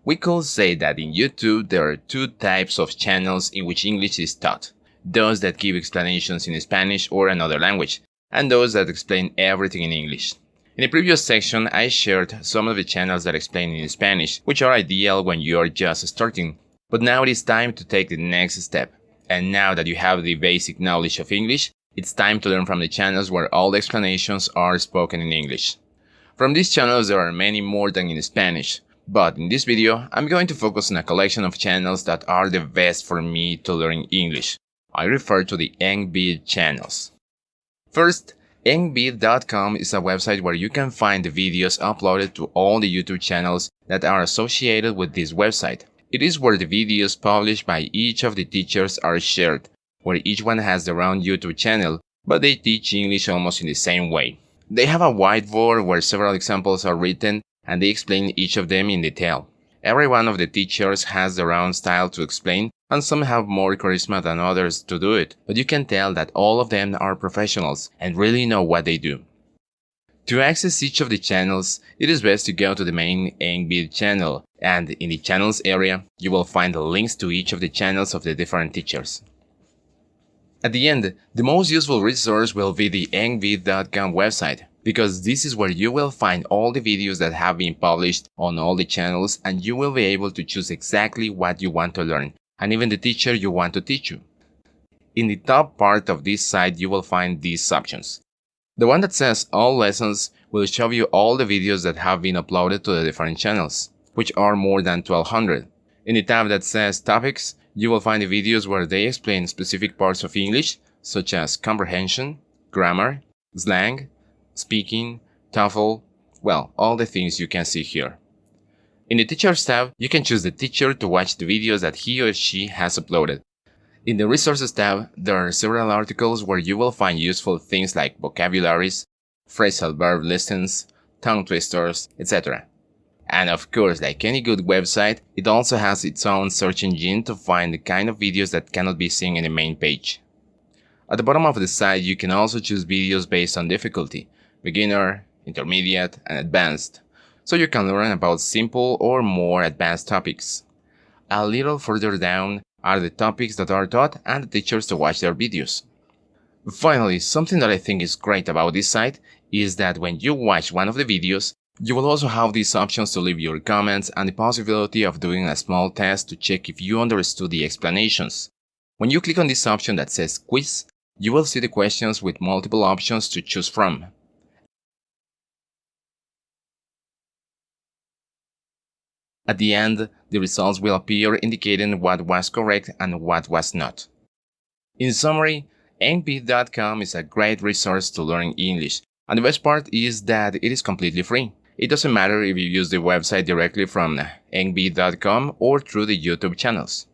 We could say that in YouTube there are two types of channels in which English is taught. Those that give explanations in Spanish or another language, and those that explain everything in English. In the previous section, I shared some of the channels that explain in Spanish, which are ideal when you are just starting. But now it is time to take the next step. And now that you have the basic knowledge of English, it's time to learn from the channels where all the explanations are spoken in English. From these channels there are many more than in Spanish, but in this video I'm going to focus on a collection of channels that are the best for me to learn English. I refer to the EngVid channels. First, EngVid.com is a website where you can find the videos uploaded to all the YouTube channels that are associated with this website. It is where the videos published by each of the teachers are shared, where each one has their own YouTube channel, but they teach English almost in the same way. They have a whiteboard where several examples are written and they explain each of them in detail. Every one of the teachers has their own style to explain, and some have more charisma than others to do it, but you can tell that all of them are professionals and really know what they do. To access each of the channels, it is best to go to the main EngVid channel, and in the channels area, you will find the links to each of the channels of the different teachers. At the end, the most useful resource will be the EngVid.com website, because this is where you will find all the videos that have been published on all the channels, and you will be able to choose exactly what you want to learn, and even the teacher you want to teach you. In the top part of this site you will find these options. The one that says All Lessons will show you all the videos that have been uploaded to the different channels, which are more than 1200. In the tab that says Topics, you will find the videos where they explain specific parts of English, such as comprehension, grammar, slang, speaking, TOEFL, well, all the things you can see here. In the Teachers tab, you can choose the teacher to watch the videos that he or she has uploaded. In the Resources tab, there are several articles where you will find useful things like vocabularies, phrasal verb listings, tongue twisters, etc. And of course, like any good website, it also has its own search engine to find the kind of videos that cannot be seen in the main page. At the bottom of the site, you can also choose videos based on difficulty, beginner, intermediate, and advanced, so you can learn about simple or more advanced topics. A little further down are the topics that are taught and the teachers to watch their videos. Finally, something that I think is great about this site is that when you watch one of the videos, you will also have these options to leave your comments and the possibility of doing a small test to check if you understood the explanations. When you click on this option that says Quiz, you will see the questions with multiple options to choose from. At the end, the results will appear indicating what was correct and what was not. In summary, EngVid.com is a great resource to learn English, and the best part is that it is completely free. It doesn't matter if you use the website directly from EngVid.com or through the YouTube channels.